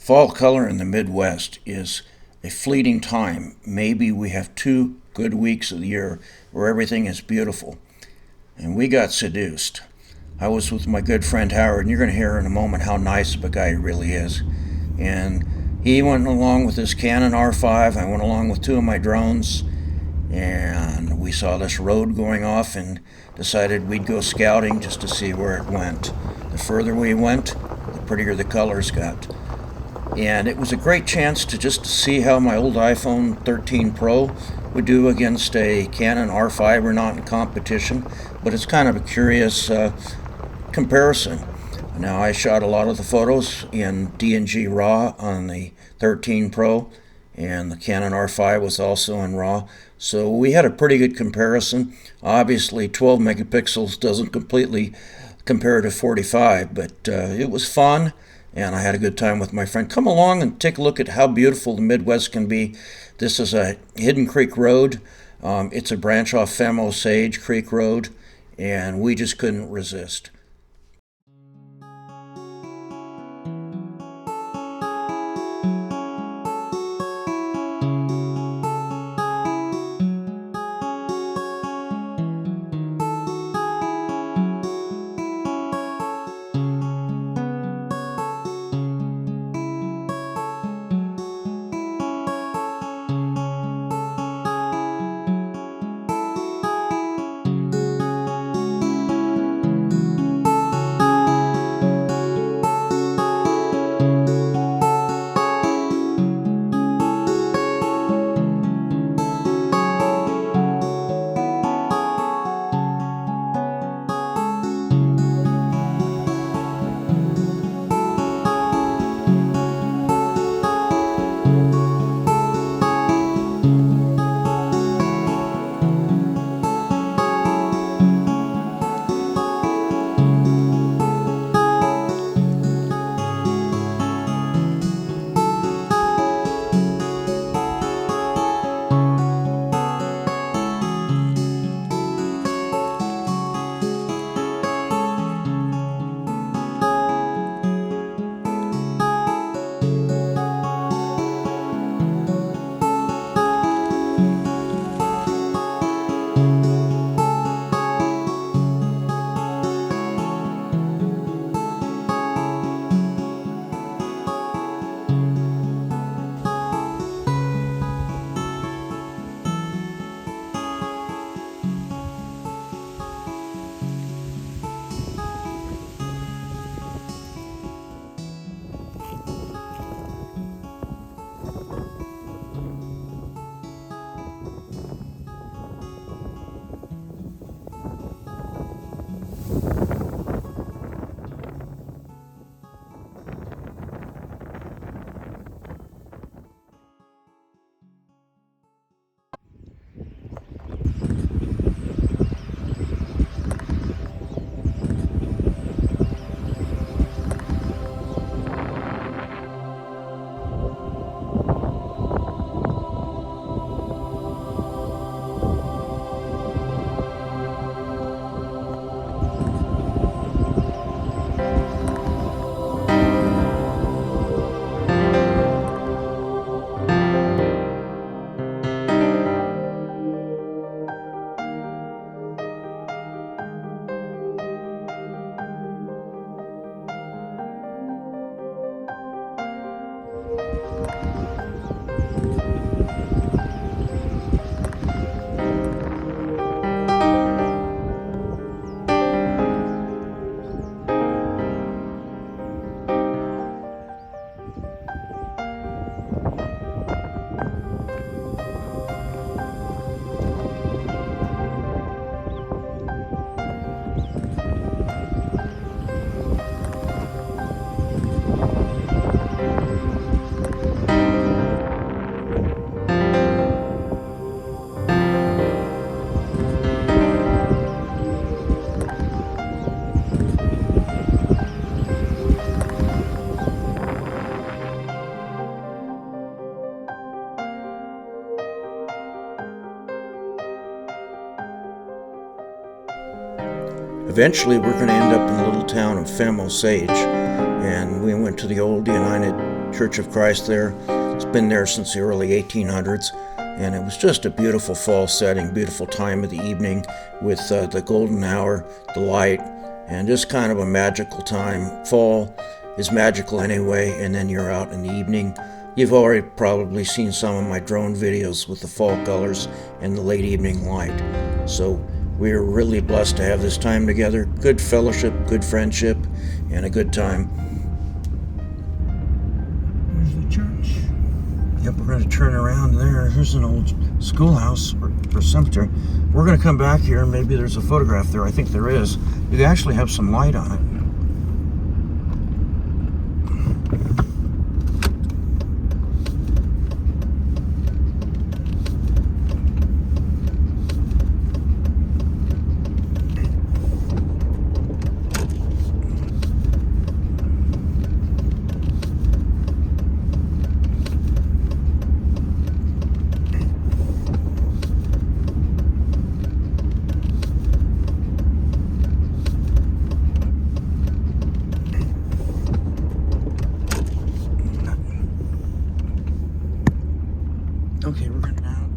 Fall color in the Midwest is a fleeting time. Maybe we have 2 good weeks of the year where everything is beautiful. And we got seduced. I was with my good friend Howard, and you're going to hear in a moment how nice of a guy he really is. And he went along with his Canon R5. I went along with 2 of my drones, and we saw this road going off and decided we'd go scouting just to see where it went. The further we went, the prettier the colors got. And it was a great chance to just see how my old iPhone 13 Pro would do against a Canon R5. We're not in competition, but it's kind of a curious comparison. Now, I shot a lot of the photos in D&G RAW on the 13 Pro, and the Canon R5 was also in RAW. So we had a pretty good comparison. Obviously, 12 megapixels doesn't completely compare to 45, but it was fun. And I had a good time with my friend. Come along and take a look at how beautiful the Midwest can be. This is a Hidden Creek Road. It's a branch off Femme Osage Creek Road, and we just couldn't resist. Eventually, we're going to end up in the little town of Femme Osage, and we went to the old United Church of Christ there. It's been there since the early 1800s, and it was just a beautiful fall setting, beautiful time of the evening with the golden hour, the light, and just kind of a magical time. Fall is magical anyway, and then you're out in the evening. You've already probably seen some of my drone videos with the fall colors and the late evening light. So we are really blessed to have this time together. Good fellowship, good friendship, and a good time. There's the church. Yep, we're going to turn around there. Here's an old schoolhouse or cemetery. We're going to come back here, and maybe there's a photograph there. I think there is. You actually have some light on it. Okay, we're going now.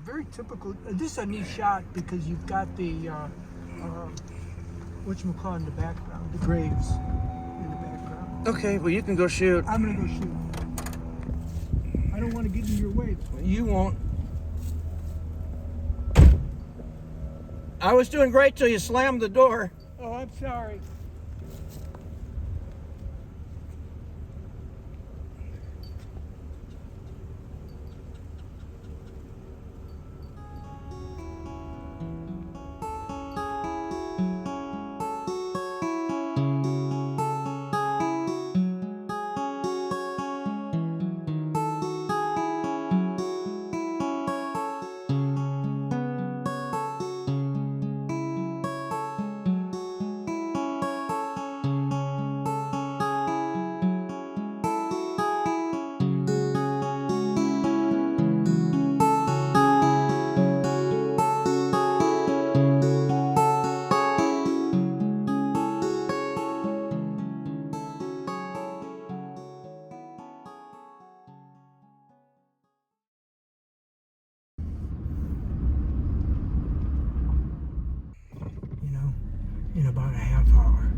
very typical. This is a neat shot because you've got the whatchamacallit in the background, the graves in the background. Okay, well, you can go shoot. I'm gonna go shoot. I don't want to get in your way. You won't. I was doing great till you slammed the door. Oh, I'm sorry. In about a half hour.